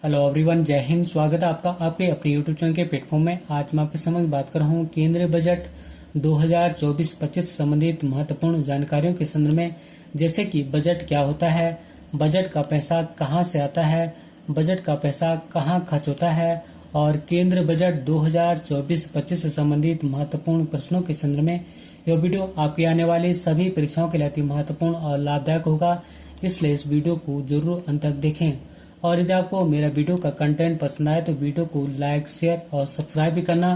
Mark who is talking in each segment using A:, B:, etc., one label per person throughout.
A: Hello everyone, जय हिंद। स्वागत है आपका आपके अपने यूट्यूब चैनल के प्लेटफॉर्म में। आज मैं आपके समझ बात कर रहा हूँ केंद्रीय बजट 2024-25 संबंधित महत्वपूर्ण जानकारियों के संदर्भ में, जैसे कि बजट क्या होता है, बजट का पैसा कहाँ से आता है, बजट का पैसा कहाँ खर्च होता है और केंद्र बजट 2024-25 से संबंधित महत्वपूर्ण प्रश्नों के संदर्भ में यह वीडियो आपकी आने वाली सभी परीक्षाओं के लिए अति महत्वपूर्ण और लाभदायक होगा। इसलिए इस वीडियो को जरूर अंत तक देखें। और यदि आपको मेरा वीडियो का कंटेंट पसंद आए तो वीडियो को लाइक, शेयर और सब्सक्राइब भी करना।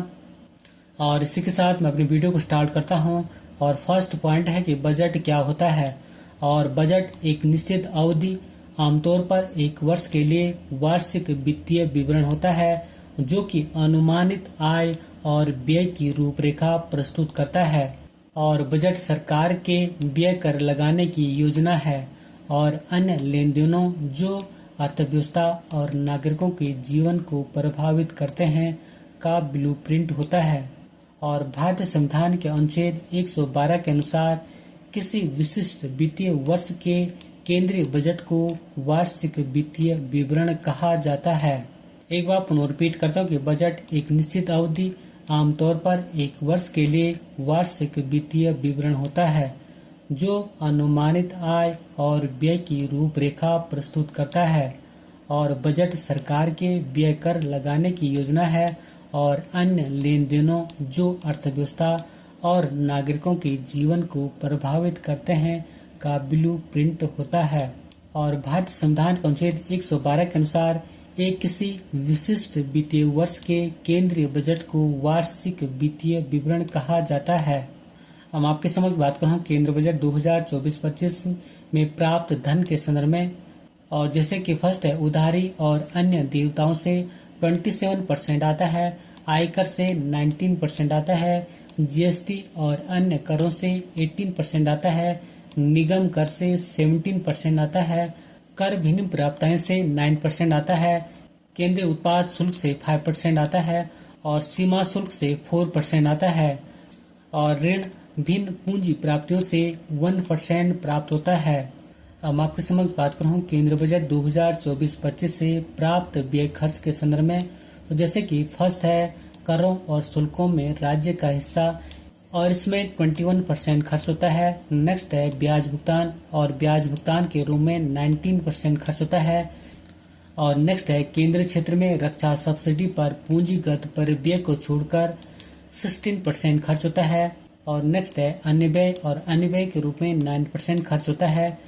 A: और इसी के साथ मैं अपनी वीडियो को स्टार्ट करता हूं। और फर्स्ट पॉइंट है कि बजट क्या होता है। और बजट एक निश्चित अवधि, आमतौर पर एक वर्ष के लिए वार्षिक वित्तीय विवरण होता है, जो कि अनुमानित आय और व्यय की रूपरेखा प्रस्तुत करता है। और बजट सरकार के व्यय कर लगाने की योजना है और अन्य लेन देनों जो अर्थव्यवस्था और नागरिकों के जीवन को प्रभावित करते हैं का ब्लूप्रिंट होता है। और भारतीय संविधान के अनुच्छेद 112 के अनुसार किसी विशिष्ट वित्तीय वर्ष के केंद्रीय बजट को वार्षिक वित्तीय विवरण कहा जाता है। एक बार पुनः रिपीट करता हूँ कि बजट एक निश्चित अवधि, आमतौर पर एक वर्ष के लिए वार्षिक वित्तीय विवरण होता है, जो अनुमानित आय और व्यय की रूपरेखा प्रस्तुत करता है। और बजट सरकार के व्यय कर लगाने की योजना है और अन्य लेन देनों जो अर्थव्यवस्था और नागरिकों के जीवन को प्रभावित करते हैं का ब्लूप्रिंट होता है। और भारतीय संविधान के अनुच्छेद 112 के अनुसार एक किसी विशिष्ट वित्तीय वर्ष के केंद्रीय बजट को वार्षिक वित्तीय विवरण कहा जाता है। हम आपके समक्ष बात कर रहे हैं केंद्र बजट 2024-25 में प्राप्त धन के संदर्भ में। और जैसे कि फर्स्ट है, उधारी और अन्य देयताओं से 27% आता है, आयकर से 19% आता है, जीएसटी और अन्य करों से 18% आता है, निगम कर से 17% आता है, कर भिन्न प्राप्ताएं से 9% आता है, केंद्रीय उत्पाद शुल्क से 5% आता है और सीमा शुल्क से 4% आता है। और ऋण भिन्न पूंजी प्राप्तियों से 1% प्राप्त होता है। अब आपके समक्ष बात कर रहा हूँ केंद्र बजट 2024-25 से प्राप्त व्यय खर्च के संदर्भ में। तो जैसे कि फर्स्ट है, करों और शुल्कों में राज्य का हिस्सा और इसमें 21% खर्च होता है। नेक्स्ट है ब्याज भुगतान और ब्याज भुगतान के रूप में 19% खर्च होता है। और नेक्स्ट है केंद्रीय क्षेत्र में रक्षा सब्सिडी पर पूंजीगत परिव्यय को छोड़कर 16% खर्च होता है। और नेक्स्ट है अन्य व्यय और अन्य व्यय के रूप में 9% खर्च होता है।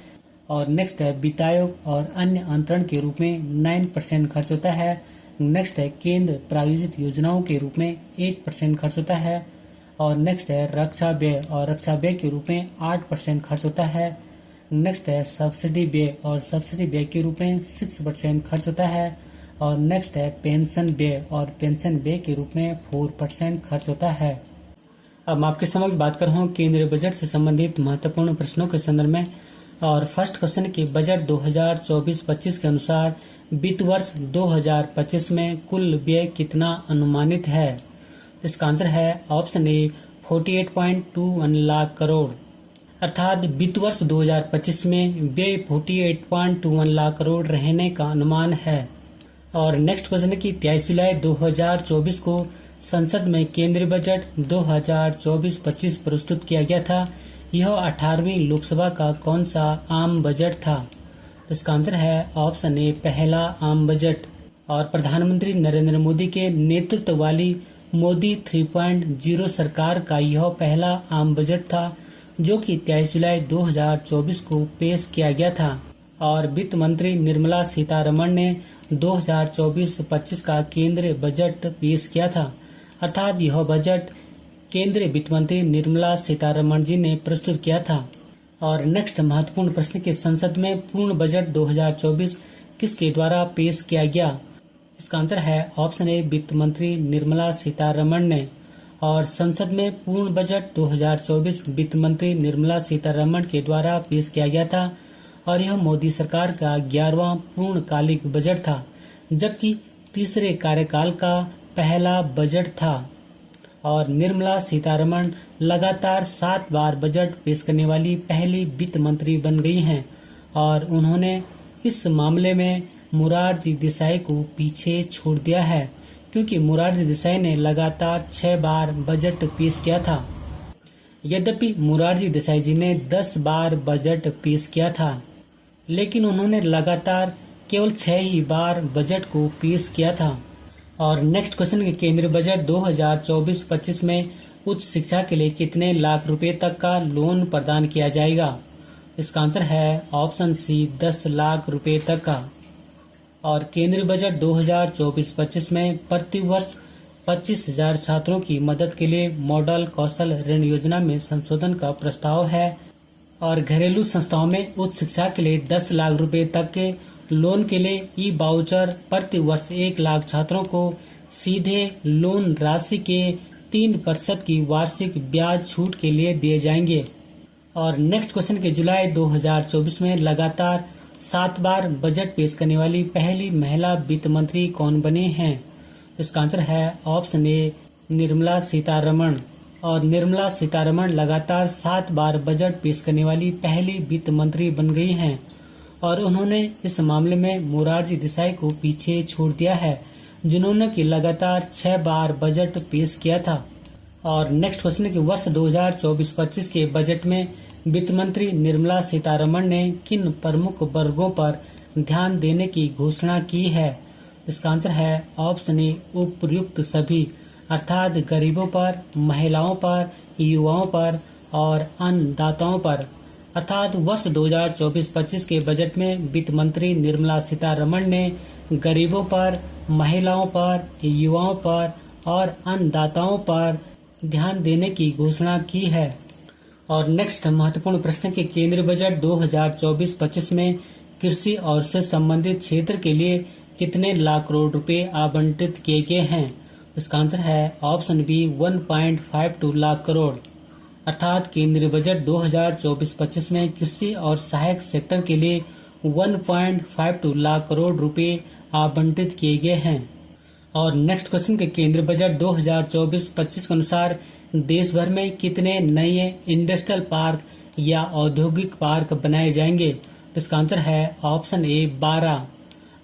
A: और नेक्स्ट है वित्त आयोग और अन्य अंतरण के रूप में 9% खर्च होता है। नेक्स्ट है केंद्र प्रायोजित योजनाओं के रूप में 8% खर्च होता है। और नेक्स्ट है रक्षा व्यय और रक्षा व्यय के रूप में 8% खर्च होता है। नेक्स्ट है सब्सिडी व्यय और सब्सिडी व्यय के रूप में 6% खर्च होता है। और नेक्स्ट है पेंशन व्यय और पेंशन व्यय के रूप में 4% खर्च होता है। अब मैं आपके समक्ष बात कर रहा हूँ केंद्रीय बजट से संबंधित महत्वपूर्ण प्रश्नों के संदर्भ में। और फर्स्ट क्वेश्चन की बजट 2024-25 के अनुसार वित्त वर्ष 2025 में कुल व्यय कितना अनुमानित है। इसका आंसर है ऑप्शन ए 48.21 लाख करोड़। अर्थात वित्त वर्ष 2025 में व्यय 48.21 लाख करोड़ रहने का अनुमान है। और नेक्स्ट क्वेश्चन की 23 जुलाई 2024 को संसद में केंद्रीय बजट 2024-25 प्रस्तुत किया गया था। यह 18वीं लोकसभा का कौन सा आम बजट था। तो इसका आंसर है ऑप्शन ए पहला आम बजट। और प्रधानमंत्री नरेंद्र मोदी के नेतृत्व वाली मोदी 3.0 सरकार का यह पहला आम बजट था, जो कि 23 जुलाई 2024 को पेश किया गया था। और वित्त मंत्री निर्मला सीतारमण ने 2024-25 का केंद्रीय बजट पेश किया था। अर्थात यह बजट केंद्रीय वित्त मंत्री निर्मला सीतारमण जी ने प्रस्तुत किया था। और नेक्स्ट महत्वपूर्ण प्रश्न के संसद में पूर्ण बजट 2024 किसके द्वारा पेश किया गया। इसका आंसर है ऑप्शन ए वित्त मंत्री निर्मला सीतारमण ने। और संसद में पूर्ण बजट 2024 वित्त मंत्री निर्मला सीतारमण के द्वारा पेश किया गया था। और यह मोदी सरकार का 11वां पूर्णकालिक बजट था, जबकि तीसरे कार्यकाल का पहला बजट था। और निर्मला सीतारमण लगातार 7 बार बजट पेश करने वाली पहली वित्त मंत्री बन गई हैं। और उन्होंने इस मामले में मोरारजी देसाई को पीछे छोड़ दिया है, क्योंकि मोरारजी देसाई ने लगातार 6 बार बजट पेश किया था। यद्यपि मोरारजी देसाई जी ने 10 बार बजट पेश किया था, लेकिन उन्होंने लगातार केवल 6 ही बार बजट को पेश किया था। और नेक्स्ट क्वेश्चन के केंद्रीय बजट 2024-25 में उच्च शिक्षा के लिए कितने लाख रुपए तक का लोन प्रदान किया जाएगा? इसका आंसर है ऑप्शन सी, 10 लाख रुपए तक का। और केंद्रीय बजट 2024-25 में प्रति वर्ष 25,000 छात्रों की मदद के लिए मॉडल कौशल ऋण योजना में संशोधन का प्रस्ताव है। और घरेलू संस्थाओं में उच्च शिक्षा के लिए 10 लाख रुपए तक के लोन के लिए ई बाउचर प्रति वर्ष 1 लाख छात्रों को सीधे लोन राशि के 3% की वार्षिक ब्याज छूट के लिए दिए जाएंगे। और नेक्स्ट क्वेश्चन के जुलाई 2024 में लगातार 7 बार बजट पेश करने वाली पहली महिला वित्त मंत्री कौन बने हैं? इसका आंसर है ऑप्शन ए, निर्मला सीतारमण। और निर्मला सीतारमण लगातार 7 बार बजट पेश करने वाली पहली वित्त मंत्री बन गई हैं। और उन्होंने इस मामले में मोरारजी देसाई को पीछे छोड़ दिया है, जिन्होंने कि लगातार 6 बार बजट पेश किया था। और नेक्स्ट क्वेश्चन के वर्ष 2024-25 के बजट में वित्त मंत्री निर्मला सीतारमण ने किन प्रमुख वर्गों पर ध्यान देने की घोषणा की है? इसका आंसर है ऑप्शन ए, उपयुक्त सभी, अर्थात गरीबों पर, महिलाओं पर, युवाओं पर और अन्नदाताओं पर। अर्थात वर्ष 2024-25 के बजट में वित्त मंत्री निर्मला सीतारमण ने गरीबों पर, महिलाओं पर, युवाओं पर और अन्नदाताओं पर ध्यान देने की घोषणा की है। और नेक्स्ट महत्वपूर्ण प्रश्न के केंद्रीय बजट 2024-25 में कृषि और से संबंधित क्षेत्र के लिए कितने लाख करोड़ रुपए आवंटित किए गए हैं? इसका आंसर है ऑप्शन बी, 1.52 लाख करोड़। अर्थात केंद्रीय बजट 2024-25 में कृषि और सहायक सेक्टर के लिए 1.52 लाख करोड़ रुपए आवंटित किए गए हैं। और नेक्स्ट क्वेश्चन के केंद्रीय बजट 2024-25 के अनुसार देश भर में कितने नए इंडस्ट्रियल पार्क या औद्योगिक पार्क बनाए जाएंगे? इसका आंसर है ऑप्शन ए, 12।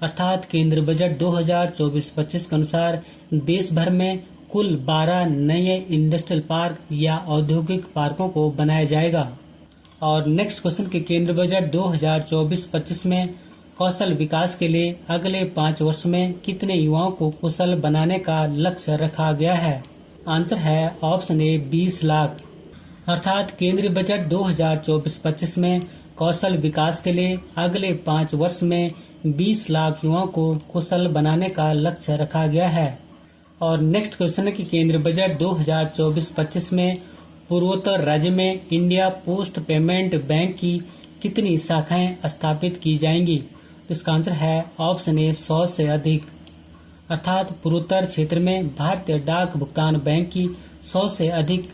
A: अर्थात केंद्रीय बजट 2024-25 के अनुसार देश भर में कुल 12 नए इंडस्ट्रियल पार्क या औद्योगिक पार्कों को बनाया जाएगा। और नेक्स्ट क्वेश्चन के केंद्रीय बजट 2024-25 में कौशल विकास के लिए अगले 5 वर्ष में कितने युवाओं को कुशल बनाने का लक्ष्य रखा गया है? आंसर है ऑप्शन ए, 20 लाख। अर्थात केंद्रीय बजट 2024-25 में कौशल विकास के लिए अगले 5 वर्ष में 20 लाख युवाओं को कुशल बनाने का लक्ष्य रखा गया है। और नेक्स्ट क्वेश्चन है कि केंद्रीय बजट 2024-25 में पूर्वोत्तर राज्य में इंडिया पोस्ट पेमेंट बैंक की कितनी शाखाएं स्थापित की जाएंगी? इसका आंसर है ऑप्शन ए, 100 से अधिक। अर्थात पूर्वोत्तर क्षेत्र में भारतीय डाक भुगतान बैंक की 100 से अधिक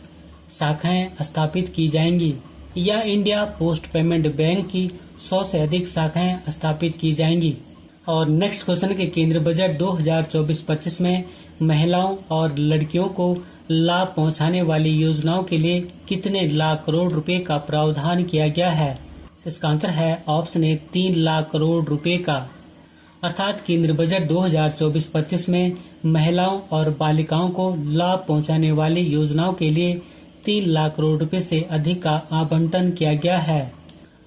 A: शाखाएं स्थापित की जाएंगी, या इंडिया पोस्ट पेमेंट बैंक की 100 से अधिक शाखाएं स्थापित की जाएंगी। और नेक्स्ट क्वेश्चन के केंद्रीय बजट 2024-25 में महिलाओं और लड़कियों को लाभ पहुंचाने वाली योजनाओं के लिए कितने लाख करोड़ रुपए का प्रावधान किया गया है? इसका आंसर है ऑप्शन ए, 3 लाख करोड़ रुपए का। अर्थात केंद्रीय बजट 2024-25 में महिलाओं और बालिकाओं को लाभ पहुंचाने वाली योजनाओं के लिए 3 लाख करोड़ रुपए से अधिक का आवंटन किया गया है।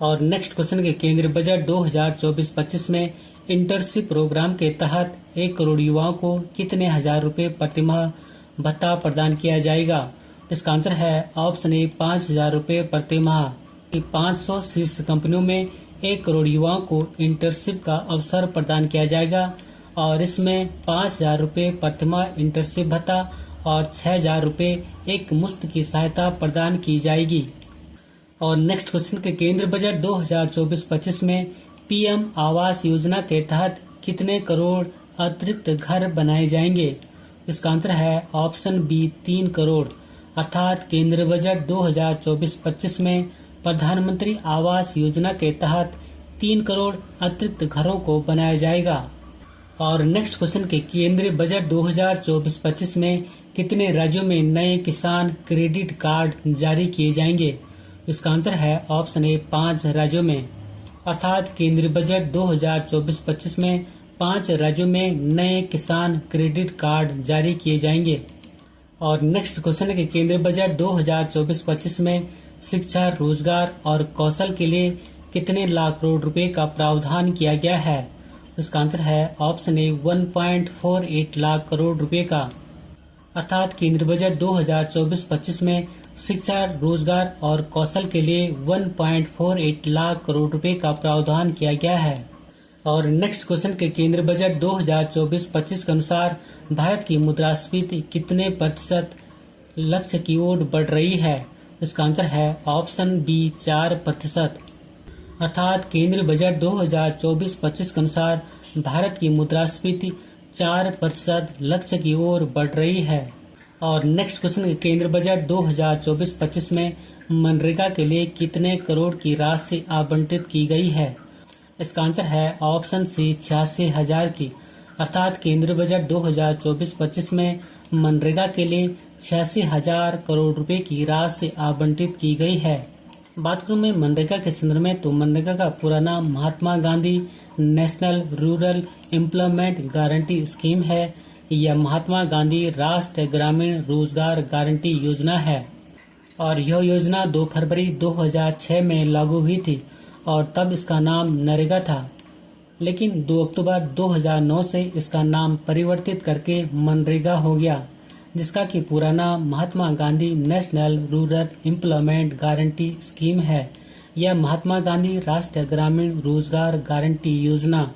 A: और नेक्स्ट क्वेश्चन के केंद्रीय बजट 2024-25 में इंटर्नशिप प्रोग्राम के तहत 1 करोड़ युवाओं को कितने हजार रुपए प्रतिमाह भत्ता प्रदान किया जाएगा? इसका आंसर है ऑप्शन ए, 5,000 रुपए प्रतिमाह। 500 शीर्ष कंपनियों में 1 करोड़ युवाओं को इंटर्नशिप का अवसर प्रदान किया जाएगा और इसमें 5,000 रुपए प्रतिमाह इंटर्नशिप भत्ता और 6,000 रुपए एक मुश्त की सहायता प्रदान की जाएगी। और नेक्स्ट क्वेश्चन के केंद्रीय बजट 2024-25 में पीएम आवास योजना के तहत कितने करोड़ अतिरिक्त घर बनाए जाएंगे? इसका आंसर है ऑप्शन बी, 3 करोड़। अर्थात केंद्रीय बजट 2024-25 में प्रधानमंत्री आवास योजना के तहत 3 करोड़ अतिरिक्त घरों को बनाया जाएगा। और नेक्स्ट क्वेश्चन के केंद्रीय बजट 2024-25 में कितने राज्यों में नए किसान क्रेडिट कार्ड जारी किए जाएंगे? इसका आंसर है ऑप्शन ए, 5 राज्यों में। अर्थात केंद्रीय बजट 2024-25 में 5 राज्यों में नए किसान क्रेडिट कार्ड जारी किए जाएंगे। और नेक्स्ट क्वेश्चन है कि केंद्रीय बजट 2024-25 में शिक्षा, रोजगार और कौशल के लिए कितने लाख करोड़ रुपए का प्रावधान किया गया है? इसका आंसर है ऑप्शन ए 1.48 लाख करोड़ रुपए का। अर्थात केंद्रीय बजट 2024-25 में शिक्षा, रोजगार और कौशल के लिए 1.48 लाख करोड़ रुपए का प्रावधान किया गया है। और नेक्स्ट क्वेश्चन के केंद्रीय बजट 2024-25 के अनुसार भारत की मुद्रास्फीति कितने प्रतिशत लक्ष्य की ओर बढ़ रही है? इसका आंसर है ऑप्शन बी 4%। अर्थात केंद्रीय बजट 2024-25 के अनुसार भारत की मुद्रास्फीति 4% लक्ष्य की ओर बढ़ रही है। और नेक्स्ट क्वेश्चन केंद्रीय बजट 2024-25 में मनरेगा के लिए कितने करोड़ की राशि आवंटित की गई है? इसका आंसर है ऑप्शन सी 86,000 की। अर्थात केंद्रीय बजट 2024-25 में मनरेगा के लिए 86,000 करोड़ रुपए की राशि आवंटित की गई है। बात करूं मैं मनरेगा के संदर्भ में, तो मनरेगा का पूरा नाम Mahatma Gandhi national rural employment guarantee scheme है। यह महात्मा गांधी राष्ट्रीय ग्रामीण रोजगार गारंटी योजना है और यह योजना 2 फरवरी 2006 में लागू हुई थी और तब इसका नाम नरेगा था, लेकिन 2 अक्टूबर 2009 से इसका नाम परिवर्तित करके मनरेगा हो गया, जिसका कि पूरा नाम Mahatma Gandhi national rural employment guarantee scheme है। यह महात्मा गांधी राष्ट्रीय ग्रामीण रोजगार गारंटी योजना।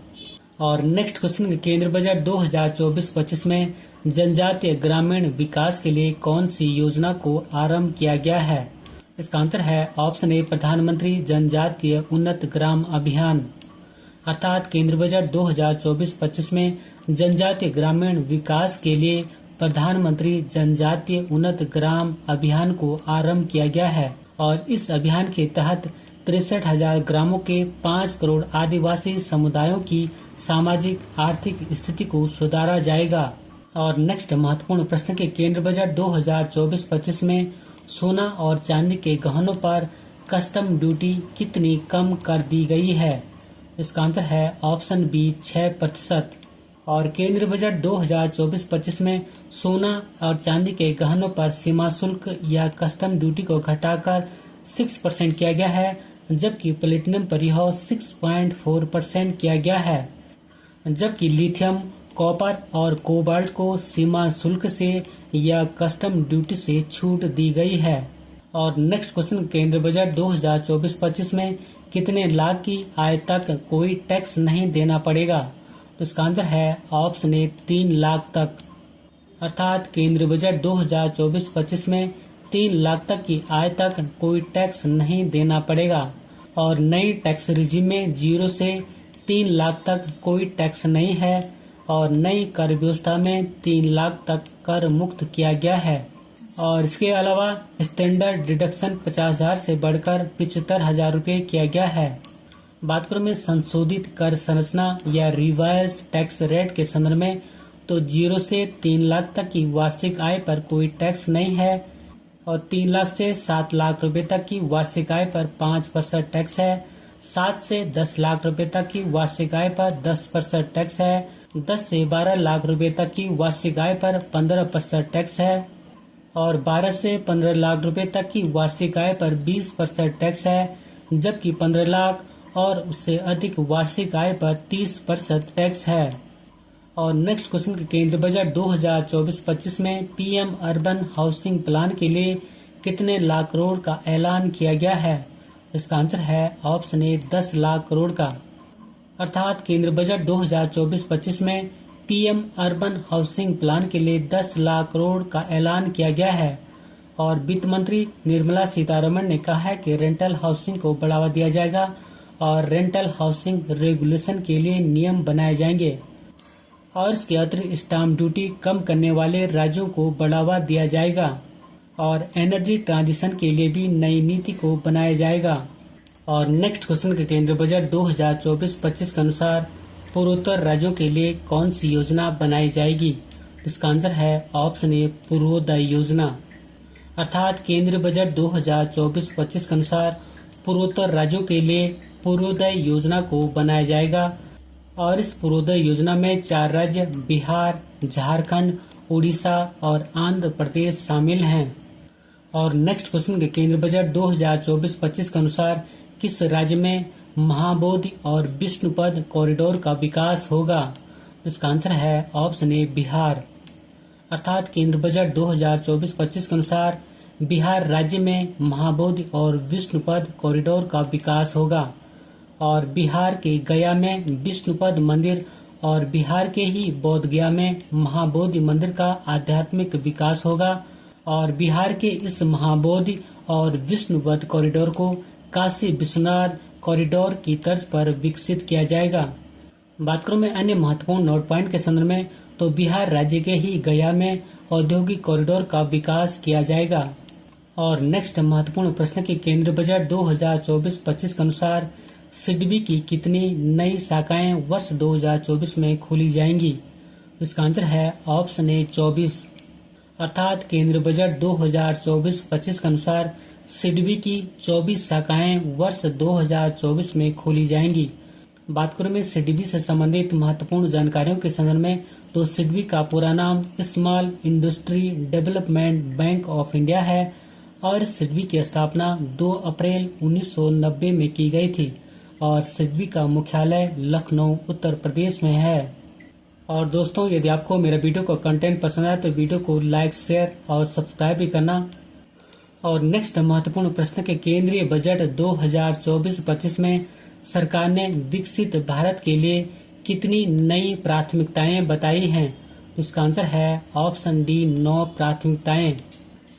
A: और नेक्स्ट क्वेश्चन केंद्र बजट 2024-25 में जनजातीय ग्रामीण विकास के लिए कौन सी योजना को आरंभ किया गया है? इसका आंसर है ऑप्शन ए प्रधानमंत्री जनजातीय उन्नत ग्राम अभियान। अर्थात केंद्र बजट 2024-25 में जनजातीय ग्रामीण विकास के लिए प्रधानमंत्री जनजातीय उन्नत ग्राम अभियान को आरंभ किया गया है और इस अभियान के तहत 63,000 ग्रामों के 5 करोड़ आदिवासी समुदायों की सामाजिक आर्थिक स्थिति को सुधारा जाएगा। और नेक्स्ट महत्वपूर्ण प्रश्न के केंद्र बजट 2024-25 में सोना और चांदी के गहनों पर कस्टम ड्यूटी कितनी कम कर दी गई है? इसका आंसर है ऑप्शन बी 6%। और केंद्रीय बजट 2024-25 में सोना और चांदी के गहनों पर सीमा शुल्क या कस्टम ड्यूटी को घटाकर 6% किया गया है, जबकि प्लेटिनम पर यह 6.4% किया गया है, जबकि लिथियम, कॉपर और कोबाल्ट को सीमा शुल्क से या कस्टम ड्यूटी से छूट दी गई है। और नेक्स्ट क्वेश्चन केंद्र बजट 2024-25 में कितने लाख की आय तक कोई टैक्स नहीं देना पड़ेगा? तो इसका आंसर है ऑप्शन ए 3 लाख तक। अर्थात केंद्रीय बजट 2024-25 में 3 लाख तक की आय तक कोई टैक्स नहीं देना पड़ेगा और नई टैक्स रिजीम में 0 से 3 लाख तक कोई टैक्स नहीं है और नई कर व्यवस्था में 3 लाख तक कर मुक्त किया गया है। और इसके अलावा स्टैंडर्ड डिडक्शन 50,000 से बढ़कर 75,000 रुपये किया गया है। बात करूं मैं संशोधित कर संरचना या रिवाइज टैक्स रेट के संदर्भ में, तो 0 से 3 लाख तक की वार्षिक आय पर कोई टैक्स नहीं है और 3 लाख से 7 लाख रुपए तक की वार्षिक आय पर 5% टैक्स है। 7 से 10 लाख रुपए तक की वार्षिक आय पर 10% टैक्स है। 10 से 12 लाख रुपए तक की वार्षिक आय पर 15% टैक्स है और 12 से 15 लाख रुपए तक की वार्षिक आय पर 20% टैक्स है, जबकि 15 लाख और उससे अधिक वार्षिक आय पर 30% टैक्स है। और नेक्स्ट क्वेश्चन के केंद्र बजट 2024-25 में पीएम अर्बन हाउसिंग प्लान के लिए कितने लाख करोड़ का ऐलान किया गया है? इसका आंसर है ऑप्शन ए 10 लाख करोड़ का। अर्थात केंद्र बजट 2024-25 में पीएम अर्बन हाउसिंग प्लान के लिए 10 लाख करोड़ का ऐलान किया गया है और वित्त मंत्री निर्मला सीतारमण ने कहा है कि रेंटल हाउसिंग को बढ़ावा दिया जाएगा और रेंटल हाउसिंग रेगुलेशन के लिए नियम बनाए जाएंगे और इसके अतिरिक्त स्टाम्प ड्यूटी कम करने वाले राज्यों को बढ़ावा दिया जाएगा और एनर्जी ट्रांजिशन के लिए भी नई नीति को बनाया जाएगा। और नेक्स्ट क्वेश्चन के केंद्र बजट 2024-25 के अनुसार पूर्वोत्तर राज्यों के लिए कौन सी योजना बनाई जाएगी? इसका आंसर है ऑप्शन ए पूर्वोदय योजना। अर्थात केंद्रीय बजट 2024-25 के अनुसार पूर्वोत्तर राज्यों के लिए पूर्वोदय योजना को बनाया जाएगा और इस पूर्वोदय योजना में 4 राज्य बिहार, झारखंड, उड़ीसा और आंध्र प्रदेश शामिल हैं। और नेक्स्ट क्वेश्चन के केंद्र बजट 2024-25 के अनुसार किस राज्य में महाबोधि और विष्णुपद कॉरिडोर का विकास होगा? इसका आंसर है ऑप्शन ए बिहार। अर्थात केंद्र बजट 2024-25 के अनुसार बिहार राज्य में महाबोधि और विष्णुपद कॉरिडोर का विकास होगा और बिहार के गया में विष्णुपद मंदिर और बिहार के ही बोध गया में महाबोधि मंदिर का आध्यात्मिक विकास होगा और बिहार के इस महाबोधि और विष्णुपद कॉरिडोर को काशी विश्वनाथ कॉरिडोर की तर्ज पर विकसित किया जाएगा। बात करूं मैं अन्य महत्वपूर्ण नोट पॉइंट के संदर्भ में तो बिहार राज्य के ही गया में औद्योगिक कॉरिडोर का विकास किया जाएगा। और नेक्स्ट महत्वपूर्ण प्रश्न के केंद्र बजट 2024-25 के अनुसार सिडबी की कितनी नई शाखाएं वर्ष 2024 में खोली जाएंगी? इसका आंसर है ऑप्शन ए 24। अर्थात केंद्र बजट 2024-25 के अनुसार सिडबी की 24 शाखाएं वर्ष 2024 में खोली जाएंगी। बात करूं मैं सिडबी से संबंधित महत्वपूर्ण जानकारियों के संदर्भ में तो सिडबी का पूरा नाम small industry development bank of India है और सिडबी की स्थापना 2 अप्रैल 1990 में की गई थी और सिडबी का मुख्यालय लखनऊ उत्तर प्रदेश में है। और दोस्तों यदि आपको मेरा वीडियो का कंटेंट पसंद आए तो वीडियो को लाइक, शेयर और सब्सक्राइब भी करना। और नेक्स्ट महत्वपूर्ण प्रश्न के केंद्रीय बजट 2024-25 में सरकार ने विकसित भारत के लिए कितनी नई प्राथमिकताएं बताई हैं? इसका आंसर है ऑप्शन डी 9 प्राथमिकताएं।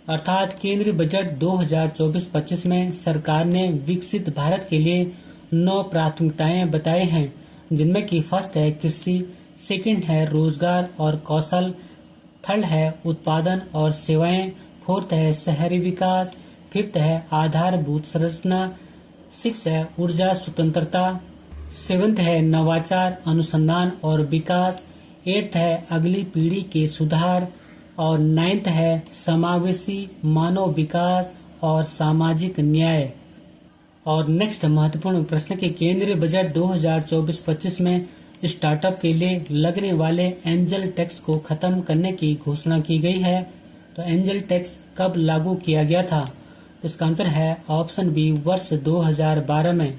A: अर्थात केंद्रीय बजट 2024-25 में सरकार ने विकसित भारत के लिए 9 प्राथमिकताएं बताए हैं जिनमें कि फर्स्ट है कृषि, सेकंड है रोजगार और कौशल, थर्ड है उत्पादन और सेवाएं, फोर्थ है शहरी विकास, फिफ्थ है आधारभूत संरचना, 6 है ऊर्जा स्वतंत्रता, 7th है नवाचार, अनुसंधान और विकास, 8th है अगली पीढ़ी के सुधार और 9th है समावेशी मानव विकास और सामाजिक न्याय। और नेक्स्ट महत्वपूर्ण प्रश्न के केंद्रीय बजट 2024-25 में स्टार्टअप के लिए लगने वाले एंजल टैक्स को खत्म करने की घोषणा की गई है। तो एंजल टैक्स कब लागू किया गया था? इसका आंसर है ऑप्शन बी वर्ष 2012 में।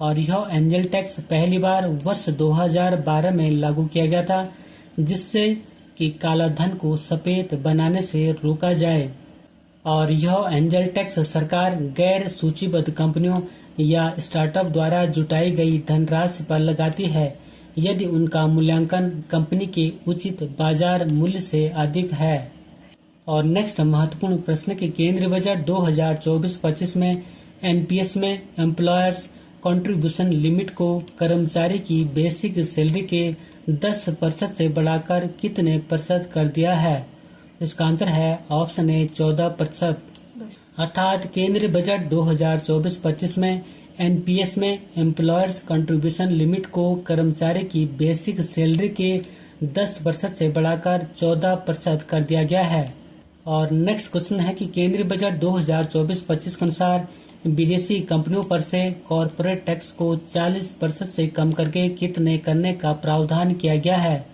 A: और यह एंजल टैक्स पहली बार वर्ष 2012 में लागू किया गया था जिससे कि काला धन को सफेद बनाने से रोका जाए। और यह एंजल टैक्स सरकार गैर सूचीबद्ध कंपनियों या स्टार्टअप द्वारा जुटाई गई धनराशि पर लगाती है यदि उनका मूल्यांकन कंपनी के उचित बाजार मूल्य से अधिक है। और नेक्स्ट महत्वपूर्ण प्रश्न के केंद्रीय बजट 2024-25 में एनपीएस में एम्प्लॉयर्स कंट्रीब्यूशन लिमिट को कर्मचारी की बेसिक सैलरी के 10% से बढ़ाकर कितने प्रतिशत कर दिया है? इसका आंसर है ऑप्शन ए 14%। अर्थात केंद्रीय बजट 2024-25 में एनपीएस में एम्प्लॉयर्स कंट्रीब्यूशन लिमिट को कर्मचारी की बेसिक सैलरी के 10% से बढ़ाकर 14% कर दिया गया है। और नेक्स्ट क्वेश्चन है कि केंद्रीय बजट 2024-25 के अनुसार विदेशी कंपनियों पर से कॉर्पोरेट टैक्स को 40% से कम करके कितने करने का प्रावधान किया गया है?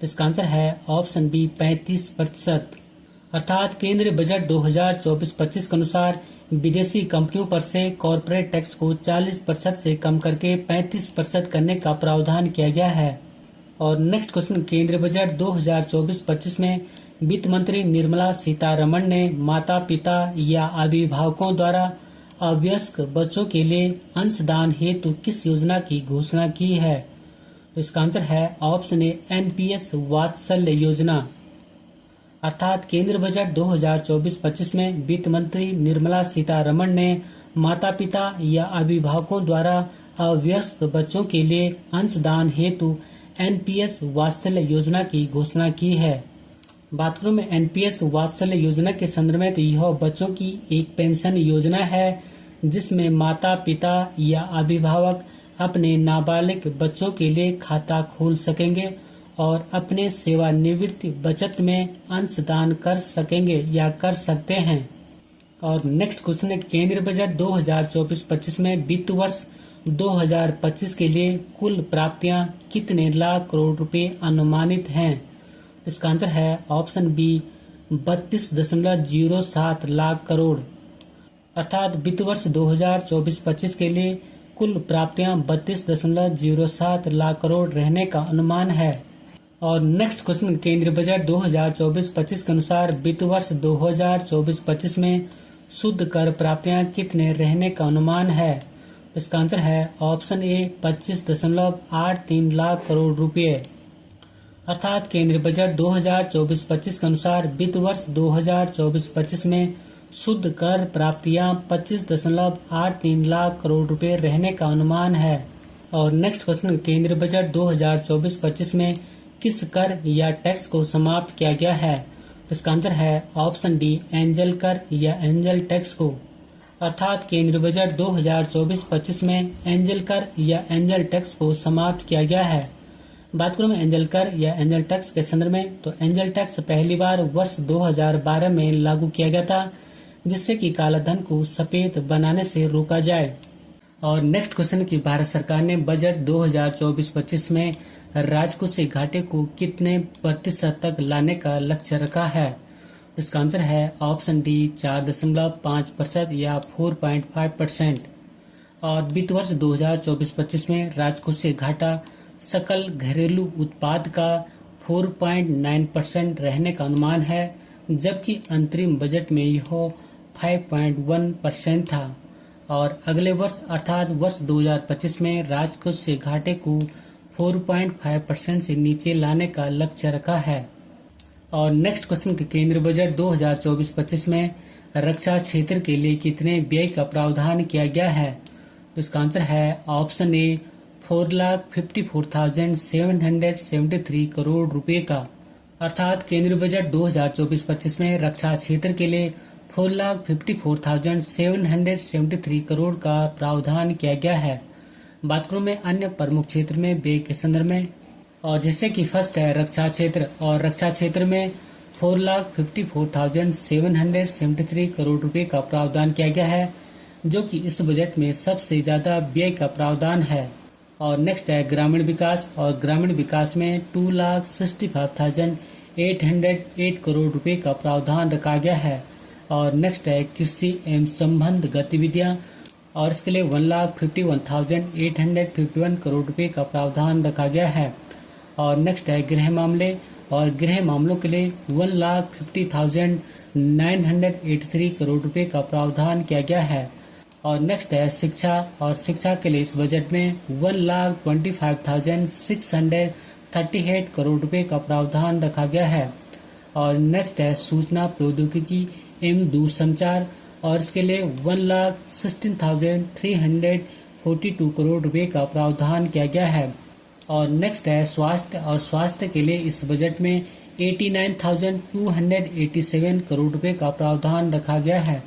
A: इसका आंसर है ऑप्शन बी 35%। अर्थात केंद्रीय बजट 2024-25 के अनुसार विदेशी कंपनियों पर से कॉर्पोरेट टैक्स को 40% से कम करके 35% करने का प्रावधान किया गया है। और नेक्स्ट क्वेश्चन केंद्रीय बजट 2024-25 में वित्त मंत्री निर्मला सीतारमण ने माता पिता या अभिभावकों द्वारा अवयस्क बच्चों के लिए अंशदान हेतु किस योजना की घोषणा की है? इसका आंसर है ऑप्शन ए एनपीएस वात्सल्य योजना। अर्थात केंद्र बजट 2024-25 में वित्त मंत्री निर्मला सीतारमण ने माता पिता या अभिभावकों द्वारा अवयस्क बच्चों के लिए अंशदान हेतु एनपीएस वात्सल्य योजना की घोषणा की है। बात करूं मैं एनपीएस वात्सल्य योजना के संदर्भ में तो यह बच्चों की एक पेंशन योजना है जिसमें माता पिता या अभिभावक अपने नाबालिग बच्चों के लिए खाता खोल सकेंगे और अपने सेवानिवृत्ति बचत में अंशदान कर सकेंगे या कर सकते हैं। और नेक्स्ट क्वेश्चन है केंद्रीय बजट 2024-25 में वित्त वर्ष 2025 के लिए कुल प्राप्तियां कितने लाख करोड़ रुपए अनुमानित हैं? इसका आंसर है ऑप्शन बी 32.07 लाख करोड़। अर्थात वित्त वर्ष 2024-25 के लिए कुल प्राप्तियां 32.07 लाख करोड़ रहने का अनुमान है। और नेक्स्ट क्वेश्चन, केंद्रीय बजट 2024-25 के अनुसार वित्त वर्ष 2024-25 में शुद्ध कर प्राप्तियां कितने रहने का अनुमान है? इसका आंसर है ऑप्शन ए 25.83 लाख करोड़ रुपए। अर्थात केंद्रीय बजट 2024-25 के अनुसार वित्त वर्ष 2024-25 में शुद्ध कर प्राप्तियां 25.83 लाख करोड़ रुपए रहने का अनुमान है। और नेक्स्ट क्वेश्चन, केंद्रीय बजट 2024-25 में किस कर या टैक्स को समाप्त किया गया है? इसका आंसर है ऑप्शन डी एंजल कर या एंजल टैक्स को। अर्थात केंद्रीय बजट 2024-25 में एंजल कर या एंजल टैक्स को समाप्त किया गया है। बात करूं मैं एंजल कर या एंजल टैक्स के संदर्भ में, तो एंजल टैक्स पहली बार वर्ष 2012 में लागू किया गया था, जिससे कि काला धन को सफेद बनाने से रोका जाए। और नेक्स्ट क्वेश्चन की भारत सरकार ने बजट 2024-25 में राजकोषीय घाटे को कितने प्रतिशत तक लाने का लक्ष्य रखा है? इसका आंसर है ऑप्शन डी 4.5% या 4.5%। और वित्त वर्ष 2024-25 में राजकोषीय घाटा सकल घरेलू उत्पाद का 4.9% रहने का अनुमान है, जबकि अंतरिम बजट में यह 5.1% था। और अगले वर्ष अर्थात वर्ष 2025 में राजकोषीय घाटे को 4.5% से नीचे लाने का लक्ष्य रखा है। और नेक्स्ट क्वेश्चन, केंद्रीय बजट 2024-25 में रक्षा क्षेत्र के लिए कितने व्यय का प्रावधान किया गया है? इसका आंसर है ऑप्शन ए 4,54,773 करोड़ रुपए का। अर्थात केंद्रीय बजट 2024-25 में रक्षा क्षेत्र के लिए 4,54,773 करोड़ का प्रावधान किया गया है। बात करूं मैं अन्य प्रमुख क्षेत्र में व्यय के संदर्भ में, और जैसे कि फर्स्ट है रक्षा क्षेत्र, और रक्षा क्षेत्र में 4,54,773 करोड़ रुपए का प्रावधान किया गया है, जो कि इस बजट में सबसे ज्यादा व्यय का प्रावधान है। और नेक्स्ट है ग्रामीण विकास, और ग्रामीण विकास में 2,65,808 करोड़ रुपए का प्रावधान रखा गया है। और नेक्स्ट है कृषि एवं संबंध गतिविधियां, और इसके लिए 1,51,851 करोड़ रुपए का प्रावधान रखा गया है। और नेक्स्ट है गृह मामले, और गृह मामलों के लिए 1,50,983 करोड़ रुपए का प्रावधान किया गया है। और नेक्स्ट है शिक्षा, और शिक्षा के लिए इस बजट में 1,25,638 करोड़ रुपए का प्रावधान रखा गया है। और नेक्स्ट है सूचना प्रौद्योगिकी एवं दूरसंचार, और इसके लिए 1,16,342 करोड़ रुपए का प्रावधान किया गया है। और नेक्स्ट है स्वास्थ्य, और स्वास्थ्य के लिए इस बजट में 89,287 करोड़ रुपए का प्रावधान रखा गया है।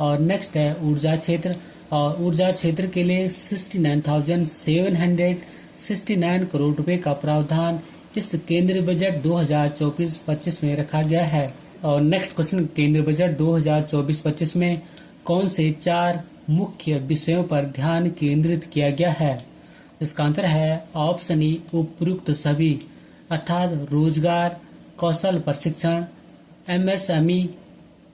A: और नेक्स्ट है ऊर्जा क्षेत्र, और ऊर्जा क्षेत्र के लिए 69,769 करोड़ रुपए का प्रावधान इस केंद्रीय बजट 2024-25 में रखा गया है। और नेक्स्ट क्वेश्चन, केंद्रीय बजट 2024-25 में कौन से 4 मुख्य विषयों पर ध्यान केंद्रित किया गया है? इसका आंसर है ऑप्शन ई उपयुक्त सभी। अर्थात रोजगार, कौशल प्रशिक्षण, एमएसएमई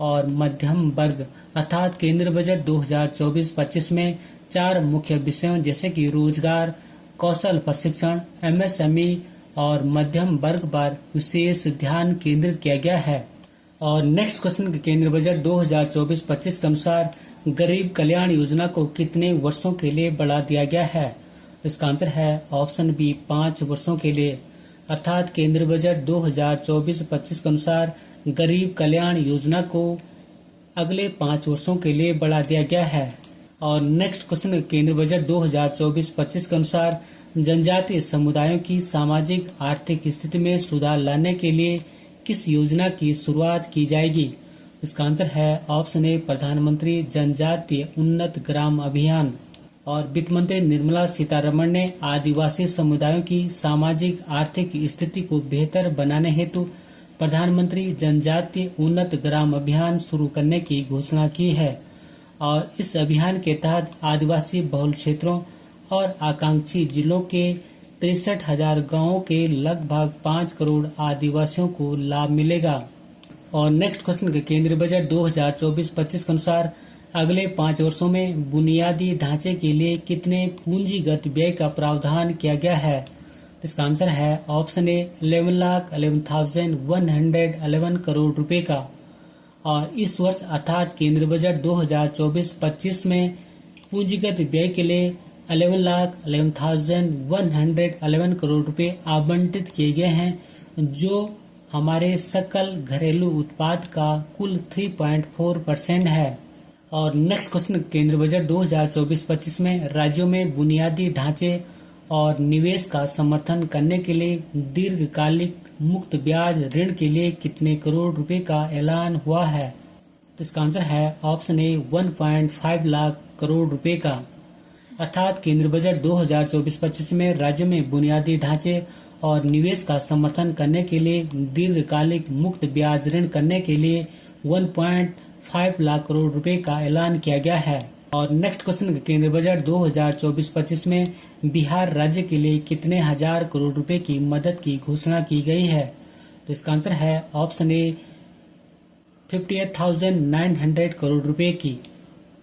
A: और मध्यम वर्ग। अर्थात केंद्रीय बजट 2024-25 में 4 मुख्य विषयों जैसे कि रोजगार, कौशल प्रशिक्षण, एमएसएमई और मध्यम वर्ग पर विशेष ध्यान केंद्रित किया गया है। और नेक्स्ट क्वेश्चन, केंद्रीय बजट 2024-25 के अनुसार गरीब कल्याण योजना को कितने वर्षों के लिए बढ़ा दिया गया है? इसका आंसर है ऑप्शन बी 5 वर्षों के लिए। अर्थात केंद्रीय बजट 2024-25 के अनुसार गरीब कल्याण योजना को अगले 5 वर्षों के लिए बढ़ा दिया गया है। और नेक्स्ट क्वेश्चन, केंद्रीय बजट 2024-25 के अनुसार जनजातीय समुदायों की सामाजिक आर्थिक स्थिति में सुधार लाने के लिए किस योजना की शुरुआत की जाएगी? इसका आंसर है ऑप्शन ए प्रधानमंत्री जनजातीय उन्नत ग्राम अभियान। और वित्त मंत्री निर्मला सीतारमण ने आदिवासी समुदायों की सामाजिक आर्थिक स्थिति को बेहतर बनाने हेतु प्रधानमंत्री जनजातीय उन्नत ग्राम अभियान शुरू करने की घोषणा की है। और इस अभियान के तहत आदिवासी बहुल क्षेत्रों और आकांक्षी जिलों के 63,000 गांवों के लगभग 5 करोड़ आदिवासियों को लाभ मिलेगा। और नेक्स्ट क्वेश्चन के केंद्रीय बजट 2024-25 के अनुसार अगले 5 वर्षों में बुनियादी ढांचे के लिए कितने पूंजीगत व्यय का प्रावधान किया गया है? इसका आंसर है ऑप्शन ए 11,11,111 करोड़ रुपए का। और इस वर्ष अर्थात केंद्रीय बजट 2024-25 में पूंजीगत व्यय के लिए 11,11,111 करोड़ रुपए आवंटित किए गए हैं, जो हमारे सकल घरेलू उत्पाद का कुल 3.4% है। और नेक्स्ट क्वेश्चन केंद्रीय बजट 2024-25 में राज्यों में बुनियादी ढांचे और निवेश का समर्थन करने के लिए दीर्घकालिक मुक्त ब्याज ऋण के लिए कितने करोड़ रुपए का ऐलान हुआ है? तो इसका आंसर है ऑप्शन ए 1.5 लाख करोड़ रुपए का। अर्थात केंद्रीय बजट 2024-25 में राज्यों में बुनियादी ढांचे और निवेश का समर्थन करने के लिए दीर्घकालिक मुक्त ब्याज ऋण करने के लिए 1.5 लाख करोड़ रुपए का ऐलान किया गया है। और नेक्स्ट क्वेश्चन केंद्रीय बजट 2024-25 में बिहार राज्य के लिए कितने हजार करोड़ रुपए की मदद की घोषणा की गई है? तो इसका आंसर है ऑप्शन ए 58,900 करोड़ रुपए की।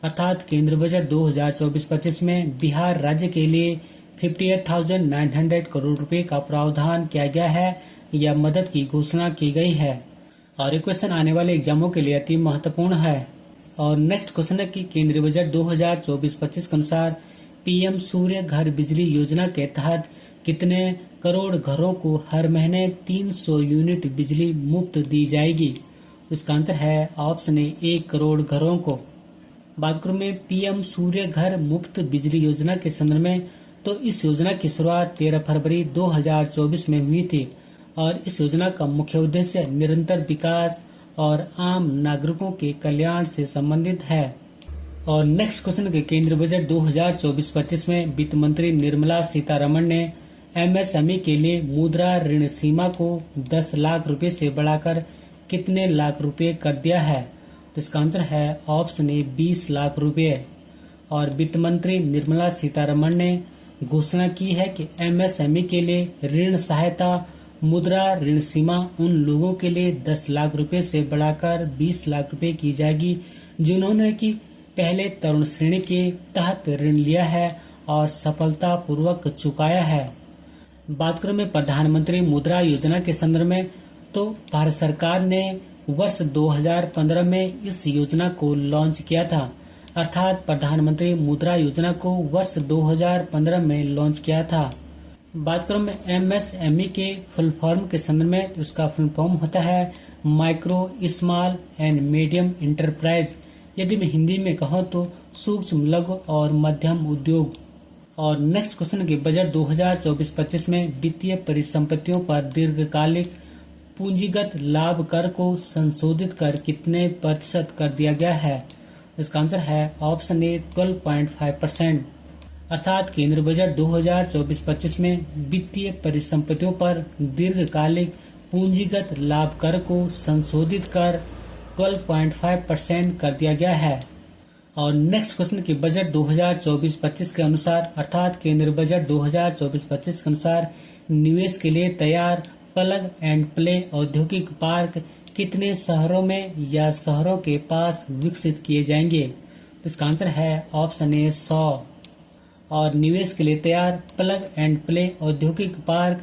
A: अर्थात केंद्रीय बजट 2024-25 में बिहार राज्य के लिए 58,900 करोड़ रुपए का प्रावधान किया गया है या मदद की घोषणा की गई है। और ये क्वेश्चन आने वाले एग्जामों के लिए अति महत्वपूर्ण है। और नेक्स्ट क्वेश्चन है कि केंद्रीय बजट 2024-25 के अनुसार पीएम सूर्य घर बिजली योजना के तहत कितने करोड़ घरों को हर महीने 300 यूनिट बिजली मुफ्त दी जाएगी? इसका आंसर है ऑप्शन ए 1 करोड़ घरों को। बात करूं मैं पीएम सूर्य घर मुफ्त बिजली योजना के संदर्भ में, तो इस योजना की शुरुआत 13 फरवरी 2024 में हुई थी। और इस योजना का मुख्य उद्देश्य निरंतर विकास और आम नागरिकों के कल्याण से संबंधित है। और नेक्स्ट क्वेश्चन के केंद्रीय बजट 2024-25 में वित्त मंत्री निर्मला सीतारमण ने एमएसएमई के लिए मुद्रा ऋण सीमा को 10 लाख रुपए से बढ़ाकर कितने लाख रुपए कर दिया है? तो इसका आंसर है ऑप्शन ए 20 लाख रुपए। और वित्त मंत्री निर्मला सीतारमण ने घोषणा की है कि एमएसएमई के लिए ऋण सहायता मुद्रा ऋण सीमा उन लोगों के लिए 10 लाख रुपए से बढ़ाकर 20 लाख रुपए की जाएगी जिन्होंने की पहले तरुण श्रेणी के तहत ऋण लिया है और सफलतापूर्वक चुकाया है। बात करूं मैं प्रधानमंत्री मुद्रा योजना के संदर्भ में, तो भारत सरकार ने वर्ष 2015 में इस योजना को लॉन्च किया था। अर्थात प्रधानमंत्री मुद्रा योजना को वर्ष 2015 में लॉन्च किया था। बात करूं मैं एमएसएमई के फुल फॉर्म के संदर्भ में, तो उसका फुल फॉर्म होता है micro small and medium enterprise. यदि मैं हिंदी में कहूं तो सूक्ष्म लघु और मध्यम उद्योग। और नेक्स्ट क्वेश्चन के बजट 2024-25 में वित्तीय परिसंपत्तियों पर दीर्घकालिक पूंजीगत लाभ कर को संशोधित कर कितने प्रतिशत कर दिया गया है? इसका आंसर है ऑप्शन ए 12.5%। अर्थात केंद्रीय बजट 2024-25 में वित्तीय परिसंपत्तियों पर दीर्घकालिक पूंजीगत लाभ कर को संशोधित कर 12.5% कर दिया गया है। और नेक्स्ट क्वेश्चन की बजट 2024-25 के अनुसार, अर्थात केंद्रीय बजट 2024-25 के अनुसार निवेश के लिए तैयार प्लग एंड प्ले औद्योगिक पार्क कितने शहरों में या शहरों के पास विकसित किए जाएंगे? इसका आंसर है ऑप्शन ए 100। और निवेश के लिए तैयार प्लग एंड प्ले औद्योगिक पार्क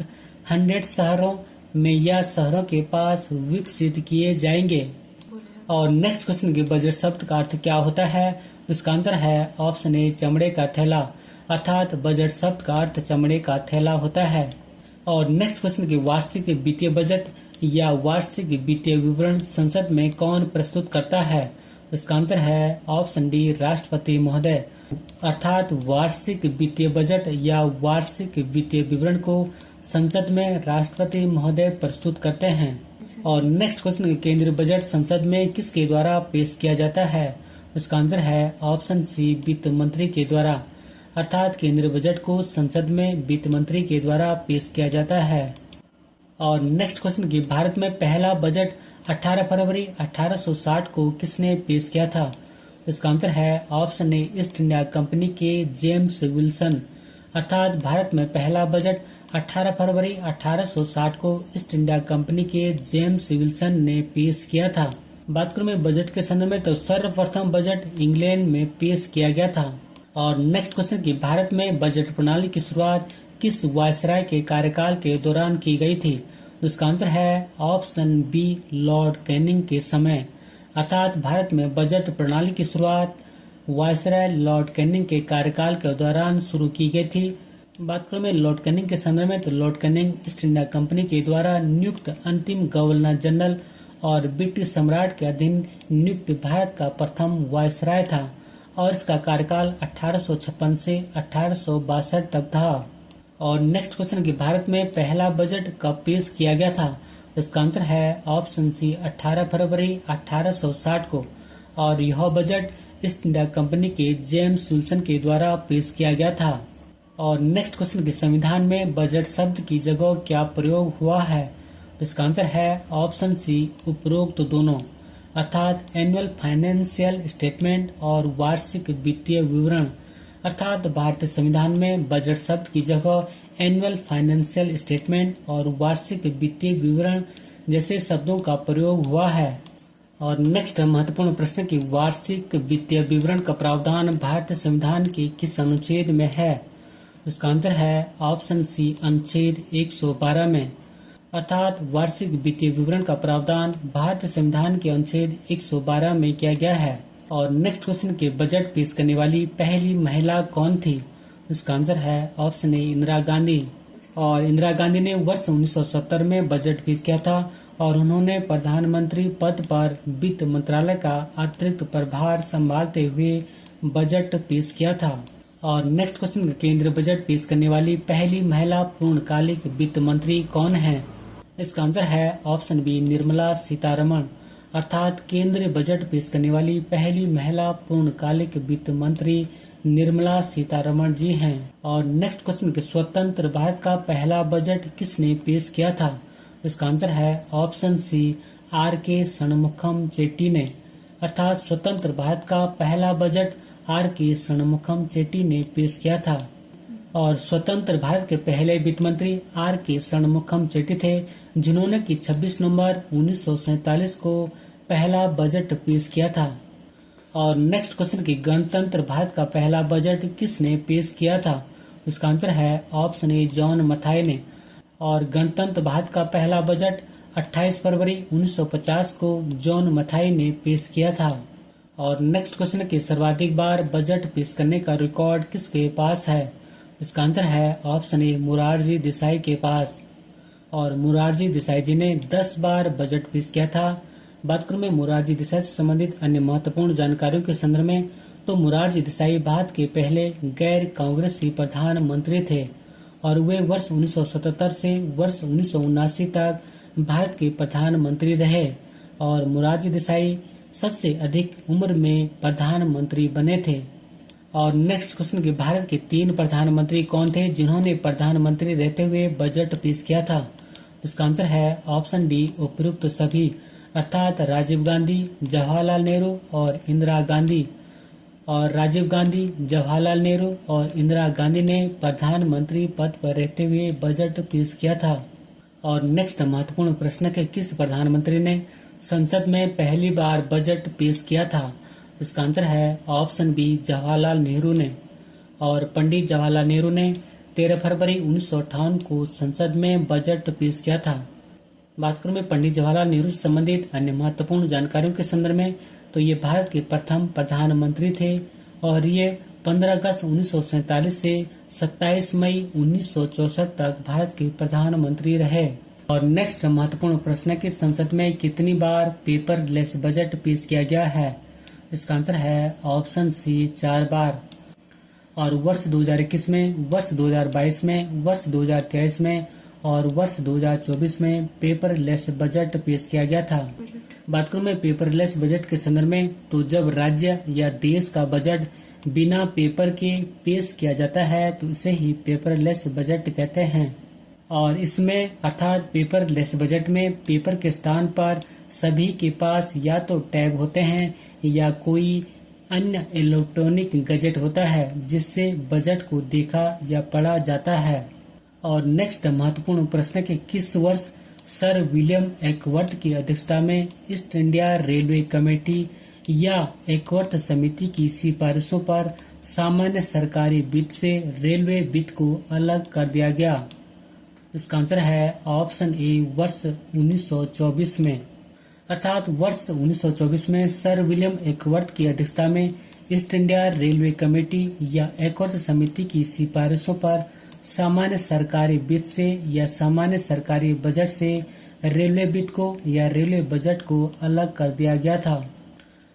A: 100 शहरों में या शहरों के पास विकसित किए जाएंगे। और नेक्स्ट क्वेश्चन के बजट शब्द का अर्थ क्या होता है? इसका आंसर है ऑप्शन ए चमड़े का थैला। अर्थात बजट शब्द का अर्थ चमड़े का थैला होता है। और नेक्स्ट क्वेश्चन की वार्षिक वित्तीय बजट या वार्षिक वित्तीय विवरण संसद में कौन प्रस्तुत करता है? इसका आंसर है ऑप्शन डी राष्ट्रपति महोदय। अर्थात वार्षिक वित्तीय बजट या वार्षिक वित्तीय विवरण को संसद में राष्ट्रपति महोदय प्रस्तुत करते हैं। और नेक्स्ट क्वेश्चन केंद्रीय बजट संसद में किसके द्वारा पेश किया जाता है? इसका आंसर है ऑप्शन सी वित्त मंत्री के द्वारा। अर्थात केंद्रीय बजट को संसद में वित्त मंत्री के द्वारा पेश किया जाता है। और नेक्स्ट क्वेश्चन की भारत में पहला बजट 18 फरवरी 1860 को किसने पेश किया था? इसका आंसर है option A east India company के जेम्स विल्सन। अर्थात भारत में पहला बजट 18 फरवरी 1860 को ईस्ट इंडिया कंपनी के जेम्स विल्सन ने पेश किया था। बात करूं मैं बजट के संदर्भ में तो सर्वप्रथम बजट इंग्लैंड में पेश किया गया था। और नेक्स्ट क्वेश्चन की भारत में बजट प्रणाली की शुरुआत किस वायसराय के कार्यकाल के दौरान की गई थी? इसका आंसर है ऑप्शन बी, लॉर्ड कैनिंग के समय। अर्थात भारत में बजट प्रणाली की शुरुआत वायसराय लॉर्ड कैनिंग के कार्यकाल के दौरान शुरू की गई थी। बात करूं मैं लॉर्ड कैनिंग के संदर्भ में तो Lord Canning east India company के द्वारा नियुक्त अंतिम गवर्नर जनरल और ब्रिटिश सम्राट के अधीन नियुक्त भारत का प्रथम वायसराय था और इसका कार्यकाल 1856 से 1862 तक था। और नेक्स्ट क्वेश्चन की भारत में पहला बजट कब पेश किया गया था? इसका आंसर है ऑप्शन सी, 18 फरवरी 1860 को। और यह बजट ईस्ट इंडिया कंपनी के जेम्स विल्सन के द्वारा पेश किया गया था। और नेक्स्ट क्वेश्चन के संविधान में बजट शब्द की जगह क्या प्रयोग हुआ है? इसका आंसर है ऑप्शन सी, उपरोक्त दोनों। अर्थात एनुअल फाइनेंशियल स्टेटमेंट और वार्षिक वित्तीय विवरण। अर्थात भारतीय संविधान में बजट शब्द की जगह एनुअल फाइनेंशियल स्टेटमेंट और वार्षिक वित्तीय विवरण जैसे शब्दों का प्रयोग हुआ है। और नेक्स्ट महत्वपूर्ण प्रश्न की वार्षिक वित्तीय विवरण का प्रावधान भारतीय संविधान के किस अनुच्छेद में है? इसका आंसर है ऑप्शन सी, अनुच्छेद 112 में। अर्थात वार्षिक वित्तीय विवरण का प्रावधान भारतीय संविधान के अनुच्छेद 112 में किया गया है। और नेक्स्ट क्वेश्चन के बजट पेश करने वाली पहली महिला कौन थी? इसका आंसर है ऑप्शन ए, इंदिरा गांधी। और इंदिरा गांधी ने वर्ष 1970 में बजट पेश किया था और उन्होंने प्रधानमंत्री पद पर वित्त मंत्रालय का अतिरिक्त प्रभार संभालते हुए बजट पेश किया था। और नेक्स्ट क्वेश्चन केंद्रीय बजट पेश करने वाली पहली महिला पूर्णकालिक वित्त मंत्री कौन है? इसका आंसर है ऑप्शन बी, निर्मला सीतारमण। अर्थात केंद्रीय बजट पेश करने वाली पहली महिला पूर्णकालिक वित्त मंत्री निर्मला सीतारमण जी हैं। और नेक्स्ट क्वेश्चन के स्वतंत्र भारत का पहला बजट किसने पेश किया था? इसका आंसर है ऑप्शन सी, आर के षणमुखम चेट्टी ने। अर्थात स्वतंत्र भारत का पहला बजट आर के षणमुखम चेट्टी ने पेश किया था। और स्वतंत्र भारत के पहले वित्त मंत्री आर के षणमुखम चेट्टी थे, जिन्होंने की 26 नवंबर 1947 को पहला बजट पेश किया था। और नेक्स्ट क्वेश्चन की गणतंत्र भारत का पहला बजट किसने पेश किया था? इसका आंसर है ऑप्शन ए, जॉन मथाई ने। और गणतंत्र भारत का पहला बजट 28 फरवरी 1950 को जॉन मथाई ने पेश किया था। और नेक्स्ट क्वेश्चन के सर्वाधिक बार बजट पेश करने का रिकॉर्ड किसके पास है? इसका आंसर है ऑप्शन ए, मोरारजी देसाई के पास। और मोरारजी देसाई जी ने 10 बार बजट पेश किया था। बात करूं मैं मोरारजी देसाई से संबंधित अन्य महत्वपूर्ण जानकारियों के संदर्भ में तो मोरारजी देसाई भारत के पहले गैर कांग्रेसी प्रधानमंत्री थे और वे वर्ष 1977 से वर्ष 1979 तक भारत के प्रधानमंत्री रहे। और मोरारजी देसाई सबसे अधिक उम्र में प्रधानमंत्री बने थे। और नेक्स्ट क्वेश्चन के भारत के 3 प्रधानमंत्री कौन थे जिन्होंने प्रधानमंत्री रहते हुए बजट पेश किया था? इसका आंसर है ऑप्शन डी, उपयुक्त सभी। अर्थात राजीव गांधी, जवाहरलाल नेहरू और इंदिरा गांधी। और राजीव गांधी, जवाहरलाल नेहरू और इंदिरा गांधी ने प्रधानमंत्री पद पर रहते हुए बजट पेश किया था। और नेक्स्ट महत्वपूर्ण प्रश्न है, किस प्रधानमंत्री ने संसद में पहली बार बजट पेश किया था? इसका आंसर है ऑप्शन बी, जवाहरलाल नेहरू ने। और पंडित जवाहरलाल नेहरू ने 13 फरवरी 1958 को संसद में बजट पेश किया था। बात करूं मैं पंडित जवाहरलाल नेहरू से संबंधित अन्य महत्वपूर्ण जानकारियों के संदर्भ में तो ये भारत के प्रथम प्रधानमंत्री थे और ये 15 अगस्त 1947 से 27 मई 1964 तक भारत के प्रधानमंत्री रहे। और नेक्स्ट महत्वपूर्ण प्रश्न है कि संसद में कितनी बार पेपरलेस बजट पेश किया गया है? इसका आंसर है ऑप्शन सी, 4 बार। और वर्ष 2021 में, वर्ष 2022 में, वर्ष 2023 में और वर्ष 2024 में पेपरलेस बजट पेश किया गया था। बात करूं मैं पेपरलेस बजट के संदर्भ में तो जब राज्य या देश का बजट बिना पेपर के पेश किया जाता है तो इसे ही पेपरलेस बजट कहते हैं। और इसमें अर्थात पेपरलेस बजट में पेपर के स्थान पर सभी के पास या तो टैब होते हैं या कोई अन्य इलेक्ट्रॉनिक गैजेट होता है जिससे बजट को देखा या पढ़ा जाता है। और नेक्स्ट महत्वपूर्ण प्रश्न के किस वर्ष सर विलियम एकवर्थ की अध्यक्षता में ईस्ट इंडिया रेलवे कमेटी या एकवर्थ समिति की सिफारिशों पर सामान्य सरकारी वित्त से रेलवे वित्त को अलग कर दिया गया? इसका आंसर है ऑप्शन ए, वर्ष 1924 में। अर्थात वर्ष 1924 में सर विलियम एकवर्थ की अध्यक्षता में ईस्ट इंडिया रेलवे कमेटी या एकवर्थ समिति की सिफारिशों पर सामान्य सरकारी वित्त से या सामान्य सरकारी बजट से रेलवे वित्त को या रेलवे बजट को अलग कर दिया गया था।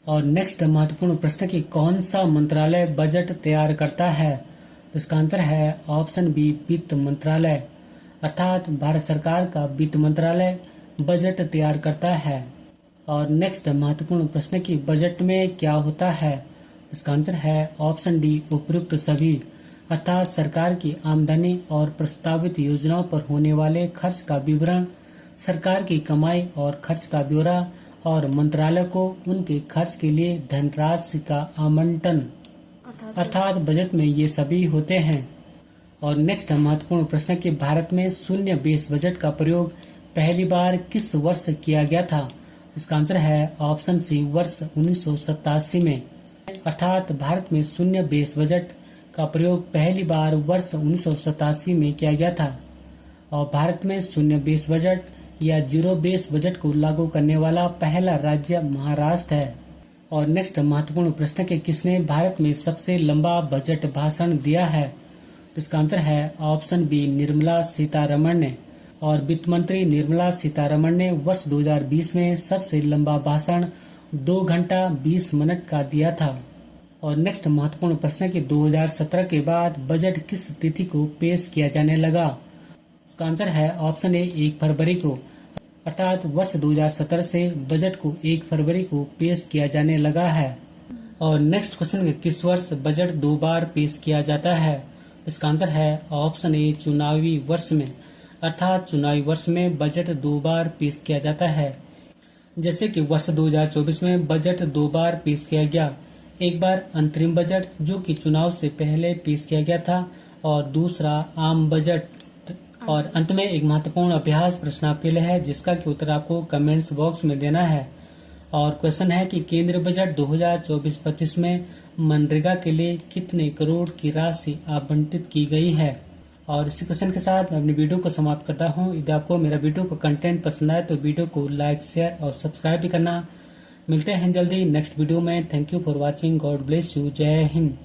A: और नेक्स्ट महत्वपूर्ण प्रश्न की कौन सा मंत्रालय बजट तैयार करता है? तो इसका आंसर है ऑप्शन बी, वित्त मंत्रालय। अर्थात भारत सरकार का वित्त मंत्रालय बजट तैयार करता है। और नेक्स्ट महत्वपूर्ण प्रश्न की बजट में क्या होता है? इसका आंसर है ऑप्शन डी, उपयुक्त सभी। अर्थात सरकार की आमदनी और प्रस्तावित योजनाओं पर होने वाले खर्च का विवरण, सरकार की कमाई और खर्च का ब्यौरा और मंत्रालय को उनके खर्च के लिए धनराशि का आवंटन, अर्थात बजट में ये सभी होते हैं। और नेक्स्ट महत्वपूर्ण प्रश्न कि भारत में शून्य बेस बजट का प्रयोग पहली बार किस वर्ष किया गया था? इसका आंसर है ऑप्शन सी, वर्ष 1987 में। अर्थात भारत में शून्य बेस बजट का प्रयोग पहली बार वर्ष 1987 में किया गया था। और भारत में शून्य बेस बजट या जीरो बेस बजट को लागू करने वाला पहला राज्य महाराष्ट्र है। और नेक्स्ट महत्वपूर्ण प्रश्न कि किसने भारत में सबसे लंबा बजट भाषण दिया है? इसका आंसर है ऑप्शन बी, निर्मला सीतारमण ने। और वित्त मंत्री निर्मला सीतारमण ने वर्ष 2020 में सबसे लंबा भाषण 2 घंटा 20 मिनट का दिया था। और नेक्स्ट महत्वपूर्ण प्रश्न कि 2017 के बाद बजट किस तिथि को पेश किया जाने लगा? इसका आंसर है ऑप्शन ए, 1 फरवरी को। अर्थात वर्ष 2017 से बजट को 1 फरवरी को पेश किया जाने लगा है। और नेक्स्ट क्वेश्चन कि किस वर्ष बजट 2 बार पेश किया जाता है? इसका आंसर है ऑप्शन ए, चुनावी वर्ष में। अर्थात चुनावी वर्ष में बजट 2 बार पेश किया जाता है। जैसे कि वर्ष 2024 में बजट 2 बार पेश किया गया। एक बार अंतरिम बजट जो कि चुनाव से पहले पेश किया गया था और दूसरा आम बजट। और अंत में एक महत्वपूर्ण अभ्यास प्रश्न आपके लिए है जिसका कि उत्तर आपको कमेंट्स बॉक्स में देना है। और क्वेश्चन है कि केंद्रीय बजट 2024-25 में मनरेगा के लिए कितने करोड़ की राशि आवंटित की गई है? और इसी क्वेश्चन के साथ मैं अपनी वीडियो को समाप्त करता हूँ। यदि आपको मेरा वीडियो का कंटेंट पसंद आए तो वीडियो को लाइक, शेयर और सब्सक्राइब भी करना। मिलते हैं जल्दी नेक्स्ट वीडियो में। Thank you for watching. God bless you. जय हिंद।